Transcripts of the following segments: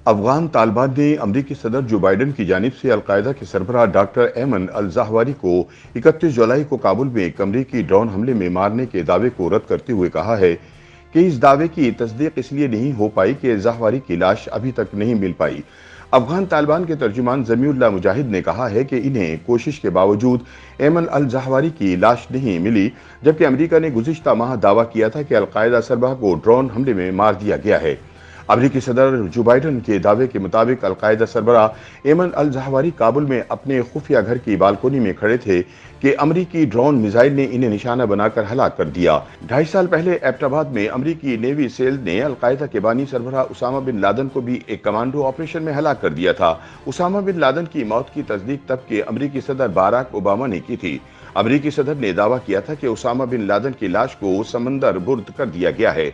افغان طالبان نے امریکی صدر جو بائیڈن کی جانب سے القاعدہ کے سربراہ ڈاکٹر ایمن الزہواری کو 31 جولائی کو کابل میں ایک امریکی ڈرون حملے میں مارنے کے دعوے کو رد کرتے ہوئے کہا ہے کہ اس دعوے کی تصدیق اس لیے نہیں ہو پائی کہ زہواری کی لاش ابھی تک نہیں مل پائی۔ افغان طالبان کے ترجمان ضمیع اللہ مجاہد نے کہا ہے کہ انہیں کوشش کے باوجود ایمن الزہواری کی لاش نہیں ملی، جبکہ امریکہ نے گزشتہ ماہ دعویٰ کیا تھا کہ القاعدہ سربراہ کو ڈرون حملے میں مار دیا گیا ہے۔ امریکی صدر جو بائیڈن کے دعوے کے مطابق القاعدہ سربراہ ایمن الزہواری کابل میں اپنے خفیہ گھر کی بالکونی میں کھڑے تھے کہ امریکی ڈرون میزائل نے انہیں نشانہ بنا کر ہلاک کر دیا۔ 2.5 سال پہلے ایبٹ آباد میں امریکی نیوی سیل نے القاعدہ کے بانی سربراہ اسامہ بن لادن کو بھی ایک کمانڈو آپریشن میں ہلاک کر دیا تھا۔ اسامہ بن لادن کی موت کی تصدیق تب کے امریکی صدر باراک اوباما نے کی تھی۔ امریکی صدر نے دعویٰ کیا تھا کہ اسامہ بن لادن کی لاش کو سمندر برد کر دیا گیا ہے۔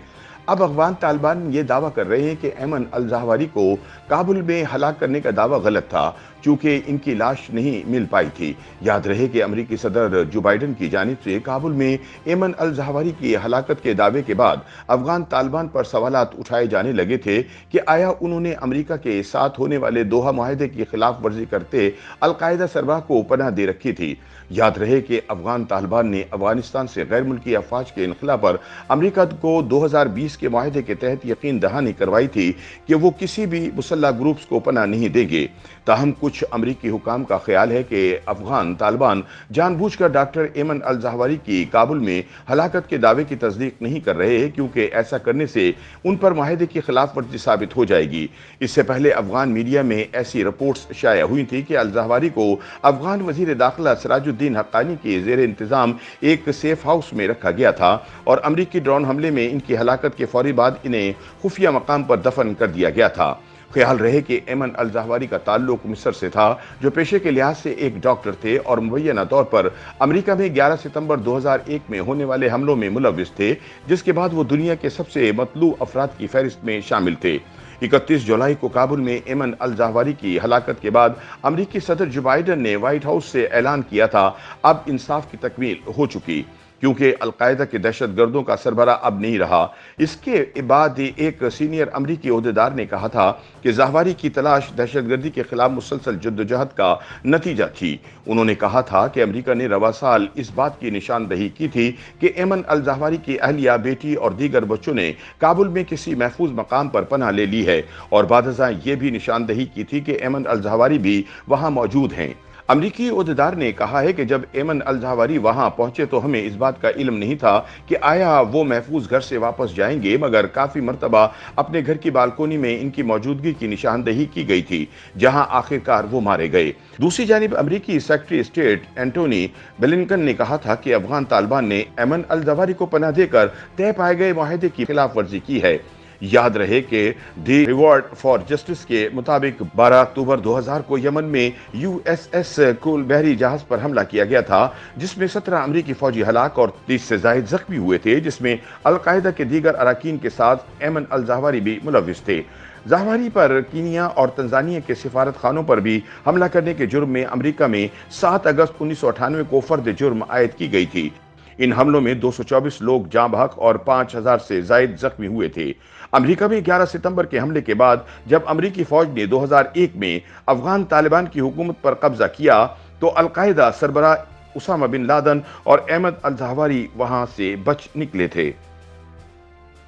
اب افغان طالبان یہ دعویٰ کر رہے ہیں کہ ایمن الزہواری کو کابل میں ہلاک کرنے کا دعویٰ غلط تھا، چونکہ ان کی لاش نہیں مل پائی تھی۔ یاد رہے کہ امریکی صدر جو بائیڈن کی جانب سے کابل میں ایمن الزہواری کی ہلاکت کے دعوے کے بعد افغان طالبان پر سوالات اٹھائے جانے لگے تھے کہ آیا انہوں نے امریکہ کے ساتھ ہونے والے دوحہ معاہدے کی خلاف ورزی کرتے القاعدہ سربراہ کو پناہ دے رکھی تھی۔ یاد رہے کہ افغان طالبان نے افغانستان سے غیر ملکی افواج کے انخلا پر امریکہ کو 2020 کے معاہدے کے تحت یقین دہانی کروائی تھی کہ وہ کسی بھی مسلح گروپس کو پناہ نہیں دیں گے۔ تاہم کچھ امریکی حکام کا خیال ہے کہ افغان طالبان جان بوجھ کر ڈاکٹر ایمن الزہواری کی کابل میں ہلاکت کے دعوے کی تصدیق نہیں کر رہے ہیں، کیونکہ ایسا کرنے سے ان پر معاہدے کی خلاف ورزی ثابت ہو جائے گی۔ اس سے پہلے افغان میڈیا میں ایسی رپورٹس شائع ہوئی تھی کہ الزہواری کو افغان وزیر داخلہ سراج الدین حقانی کے زیر انتظام ایک سیف ہاؤس میں رکھا گیا تھا اور امریکی ڈرون حملے میں ان کی ہلاکت کے فوری بعد انہیں خفیہ مقام پر دفن کر دیا گیا تھا۔ خیال رہے کہ ایمن الزہواری کا تعلق مصر سے تھا، جو پیشے کے لحاظ سے ایک ڈاکٹر تھے اور مبینہ طور پر امریکہ میں 11 ستمبر 2001 میں ہونے والے حملوں میں ملوث تھے، جس کے بعد وہ دنیا کے سب سے مطلوع افراد کی فہرست میں شامل تھے۔ 31 جولائی کو کابل میں ایمن الزہواری کی ہلاکت کے بعد امریکی صدر جو بائیڈن نے وائٹ ہاؤس سے اعلان کیا تھا، اب انصاف کی تکمیل ہو چکی، کیونکہ القاعدہ کے دہشت گردوں کا سربراہ اب نہیں رہا۔ اس کے بعد ایک سینئر امریکی عہدیدار نے کہا تھا کہ زہواری کی تلاش دہشت گردی کے خلاف مسلسل جدوجہد کا نتیجہ تھی۔ انہوں نے کہا تھا کہ امریکہ نے رواں سال اس بات کی نشاندہی کی تھی کہ ایمن الزہواری کی اہلیہ، بیٹی اور دیگر بچوں نے کابل میں کسی محفوظ مقام پر پناہ لے لی ہے، اور بعد ازاں یہ بھی نشاندہی کی تھی کہ ایمن الزہواری بھی وہاں موجود ہیں۔ امریکی عہدیدار نے کہا ہے کہ جب ایمن الزہواری وہاں پہنچے تو ہمیں اس بات کا علم نہیں تھا کہ آیا وہ محفوظ گھر سے واپس جائیں گے، مگر کافی مرتبہ اپنے گھر کی بالکونی میں ان کی موجودگی کی نشاندہی کی گئی تھی، جہاں آخرکار وہ مارے گئے۔ دوسری جانب امریکی سیکرٹری اسٹیٹ اینٹونی بلنکن نے کہا تھا کہ افغان طالبان نے ایمن الزہواری کو پناہ دے کر طے پائے گئے معاہدے کی خلاف ورزی کی ہے۔ یاد رہے کہ دی ریوارڈ فار جسٹس کے مطابق 12 اکتوبر 2000 کو یمن میں USS کول بحری جہاز پر حملہ کیا گیا تھا، جس میں 17 امریکی فوجی ہلاک اور 30 سے زائد زخمی ہوئے تھے، جس میں القاعدہ کے دیگر اراکین کے ساتھ ایمن الزہواری بھی ملوث تھے۔ زہواری پر کینیا اور تنزانیہ کے سفارت خانوں پر بھی حملہ کرنے کے جرم میں امریکہ میں 7 اگست 1998 کو فرد جرم عائد کی گئی تھی۔ ان حملوں میں 224 لوگ جاں بحق اور 5000 سے زائد زخمی ہوئے تھے۔ امریکہ میں 11 ستمبر کے حملے کے بعد جب امریکی فوج نے 2001 میں افغان طالبان کی حکومت پر قبضہ کیا تو القاعدہ سربراہ اسامہ بن لادن اور ایمن الزہواری وہاں سے بچ نکلے تھے۔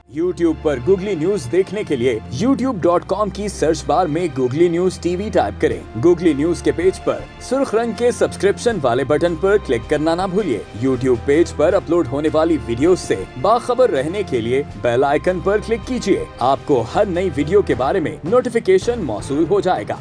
YouTube پر گوگلی نیوز دیکھنے کے لیے youtube.com کی سرچ بار میں googly news T V type کریں۔ گوگلی نیوز کے پیج پر سرخ رنگ کے سبسکرپشن والے بٹن پر کلک کرنا نہ بھولیے۔ YouTube پیج پر اپلوڈ ہونے والی ویڈیوز سے باخبر رہنے کے لیے بیل آئیکن پر کلک کیجیے۔ آپ کو ہر نئی ویڈیو کے بارے میں نوٹیفیکیشن موصول ہو جائے گا۔